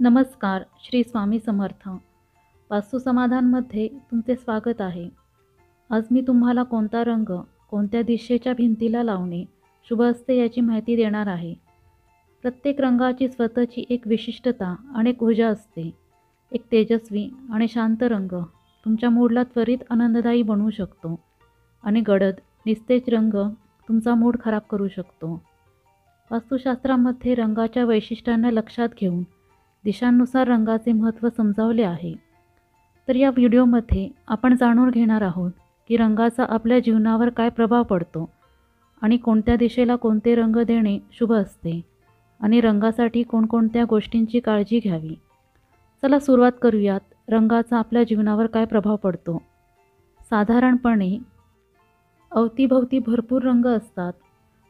नमस्कार. श्री स्वामी समर्थ. वास्तुसमाधानमध्ये तुमचे स्वागत आहे. आज मी तुम्हाला कोणता रंग कोणत्या दिशेच्या भिंतीला लावणे शुभ असते याची माहिती देणार आहे. प्रत्येक रंगाची स्वतःची एक विशिष्टता आणि एक ऊर्जा असते. एक तेजस्वी आणि शांत रंग तुमच्या मूडला त्वरित आनंददायी बनवू शकतो आणि गडद निस्तेज रंग तुमचा मूड खराब करू शकतो. वास्तुशास्त्रामध्ये रंगाच्या वैशिष्ट्यांना लक्षात घेऊन दिशांनुसार रंगाचे महत्त्व समजावले आहे. तर या व्हिडिओमध्ये आपण जाणून घेणार आहोत की रंगाचा आपल्या जीवनावर काय प्रभाव पडतो आणि कोणत्या दिशेला कोणते रंग देणे शुभ असते आणि रंगासाठी कोणकोणत्या गोष्टींची काळजी घ्यावी. चला सुरुवात करूयात. रंगाचा आपल्या जीवनावर काय प्रभाव पडतो. साधारणपणे अवतीभवती भरपूर रंग असतात,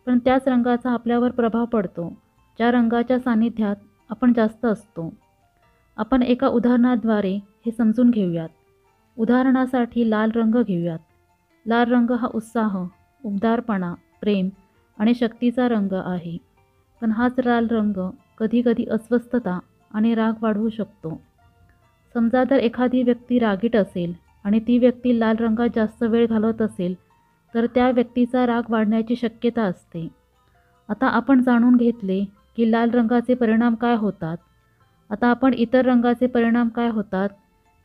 पण त्याच रंगाचा आपल्यावर प्रभाव पडतो ज्या रंगाच्या सानिध्यात आपण जास्त असतो. आपण एका उदाहरणाद्वारे हे समजून घेऊयात. उदाहरणासाठी लाल रंग घेऊयात. लाल रंग हा उत्साह, उबदारपणा, प्रेम आणि शक्तीचा रंग आहे. पण हाच लाल रंग कधीकधी अस्वस्थता आणि राग वाढवू शकतो. समजा जर एखादी व्यक्ती रागीट असेल आणि ती व्यक्ती लाल रंगात जास्त वेळ घालवत असेल तर त्या व्यक्तीचा राग वाढण्याची शक्यता असते. आता आपण जाणून घेतले की लाल रंगाचे परिणाम काय होतात. आता आपण इतर रंगाचे परिणाम काय होतात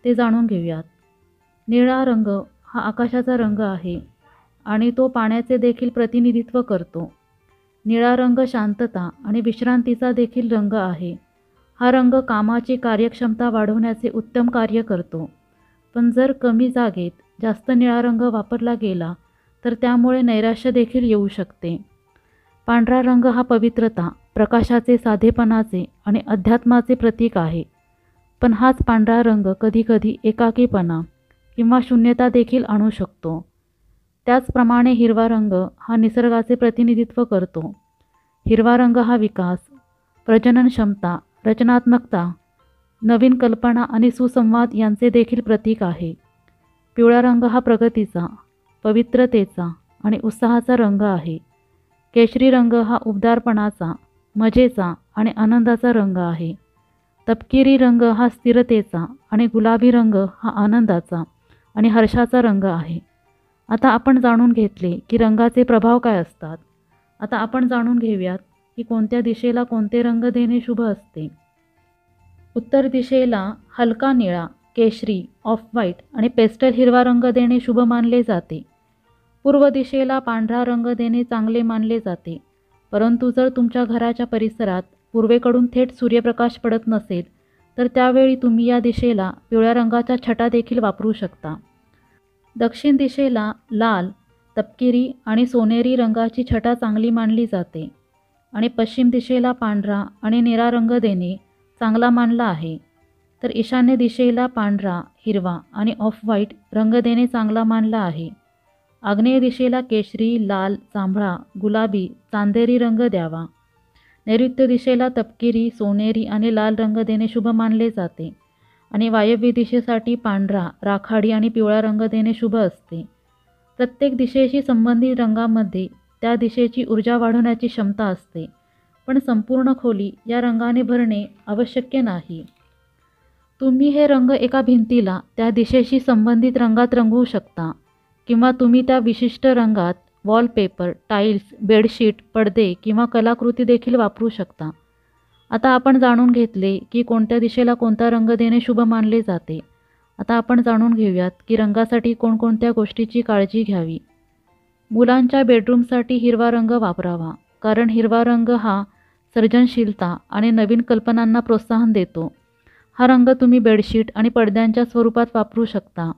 ते जाणून घेऊयात. निळा रंग हा आकाशाचा रंग आहे आणि तो पाण्याचे देखील प्रतिनिधित्व करतो. निळा रंग शांतता आणि विश्रांतीचा देखील रंग आहे. हा रंग कामाची कार्यक्षमता वाढवण्याचे उत्तम कार्य करतो. पण जर कमी जागेत जास्त निळा रंग वापरला गेला तर त्यामुळे नैराश्य देखील येऊ शकते. पांढरा रंग हा पवित्रता, प्रकाशाचे, साधेपणाचे आणि अध्यात्माचे प्रतीक आहे. पण हाच पांढरा रंग कधीकधी एकाकीपणा किंवा शून्यता देखील आणू शकतो. त्याचप्रमाणे हिरवा रंग हा निसर्गाचे प्रतिनिधित्व करतो. हिरवा रंग हा विकास, प्रजनन क्षमता, रचनात्मकता, नवीन कल्पना आणि सुसंवाद यांचे देखील प्रतीक आहे. पिवळा रंग हा प्रगतीचा, पवित्रतेचा आणि उत्साहाचा रंग आहे. केशरी रंग हा उबदारपणाचा, मजेचा आणि आनंदाचा रंग आहे. तपकिरी रंग हा स्थिरतेचा आणि गुलाबी रंग हा आनंदाचा आणि हर्षाचा रंग आहे. आता आपण जाणून घेतले की रंगाचे प्रभाव काय असतात. आता आपण जाणून घेऊयात की कोणत्या दिशेला कोणते रंग देणे शुभ असते. उत्तर दिशेला हलका निळा, केशरी, ऑफ व्हाईट आणि पेस्टल हिरवा रंग देणे शुभ मानले जाते. पूर्व दिशेला पांढरा रंग देणे चांगले मानले जाते. परंतु जर तुमच्या घराच्या परिसरात पूर्वेकडून थेट सूर्यप्रकाश पडत नसेल तर त्यावेळी तुम्ही या दिशेला पिवळ्या रंगाच्या छटा देखील वापरू शकता. दक्षिण दिशेला लाल, तपकिरी आणि सोनेरी रंगाची छटा चांगली मानली जाते आणि पश्चिम दिशेला पांढरा आणि निळा रंग देणे चांगला मानला आहे. तर ईशान्य दिशेला पांढरा, हिरवा आणि ऑफ व्हाईट रंग देणे चांगला मानला आहे. आग्नेय दिशेला केशरी, लाल, जांभळा, गुलाबी, चांदेरी रंग द्यावा. नैऋत्य दिशेला तपकिरी, सोनेरी आणि लाल रंग देणे शुभ मानले जाते आणि वायव्य दिशेसाठी पांढरा, राखाडी आणि पिवळा रंग देणे शुभ असते. प्रत्येक दिशेशी संबंधित रंगामध्ये त्या दिशेची ऊर्जा वाढवण्याची क्षमता असते, पण संपूर्ण खोली या रंगाने भरणे आवश्यक नाही. तुम्ही हे रंग एका भिंतीला त्या दिशेशी संबंधित रंगात रंगवू शकता किंवा तुम्ही त्या विशिष्ट रंगात वॉलपेपर, टाईल्स, बेडशीट, पडदे किंवा कलाकृती देखील वापरू शकता. आता आपण जाणून घेतले की कोणत्या दिशेला कोणता रंग देणे शुभ मानले जाते. आता आपण जाणून घेऊयात की रंगासाठी कोणकोणत्या गोष्टीची काळजी घ्यावी. मुलांच्या बेडरूमसाठी हिरवा रंग वापरावा, कारण हिरवा रंग हा सर्जनशीलता आणि नवीन कल्पनांना प्रोत्साहन देतो. हा रंग तुम्ही बेडशीट आणि पडद्यांच्या स्वरूपात वापरू शकता.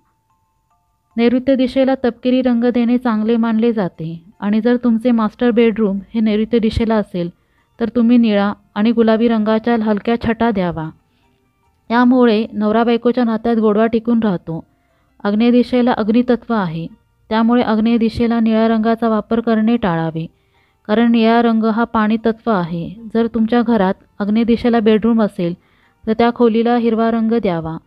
नैऋत्य दिशेला तपकिरी रंग देणे चांगले मानले जाते आणि जर तुमचे मास्टर बेडरूम हे नैऋत्य दिशेला असेल तर तुम्ही निळा आणि गुलाबी रंगाच्या हलक्या छटा द्यावा. यामुळे नवरा बायकोच्या नात्यात गोडवा टिकून राहतो. आग्नेय दिशेला अग्नितत्व आहे, त्यामुळे आग्नेय दिशेला निळ्या रंगाचा वापर करणे टाळावे, कारण निळा रंग हा पाणी तत्व आहे. जर तुमच्या घरात आग्नेय दिशेला बेडरूम असेल तर त्या खोलीला हिरवा रंग द्यावा.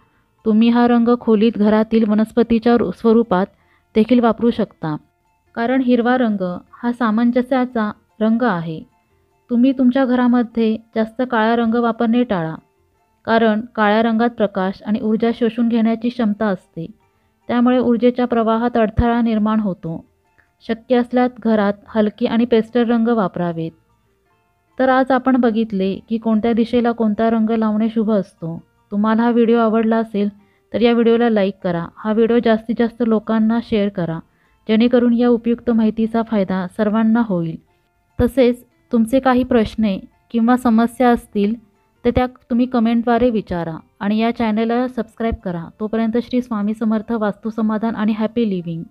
तुम्ही हा रंग खोलीत घरातील वनस्पतीच्या स्वरूपात देखील वापरू शकता, कारण हिरवा रंग हा सामंजस्याचा रंग आहे. तुम्ही तुमच्या घरामध्ये जास्त काळा रंग वापरणे टाळा. कारण काळ्या रंगात प्रकाश आणि ऊर्जा शोषून घेण्याची क्षमता असते. त्यामुळे ऊर्जेच्या प्रवाहात अडथळा निर्माण होतो. शक्य असल्यास घरात हलके आणि पेस्टल रंग वापरावेत. तर आज आपण बघितले की कोणत्या दिशेला कोणता रंग लावणे शुभ असतो. तुम्हाला हा व्हिडिओ आवडला असेल तर या व्हिडिओला लाईक करा. हा व्हिडिओ जास्तीत जास्त लोकांना शेअर करा, जेणेकरून या उपयुक्त माहितीचा फायदा सर्वांना होईल. तसेच तुमचे काही प्रश्न किंवा समस्या असतील तर त्या तुम्ही कमेंटद्वारे विचारा आणि या चॅनलला सबस्क्राईब करा. तोपर्यंत श्री स्वामी समर्थ, वास्तु समाधान आणि हॅपी लिव्हिंग.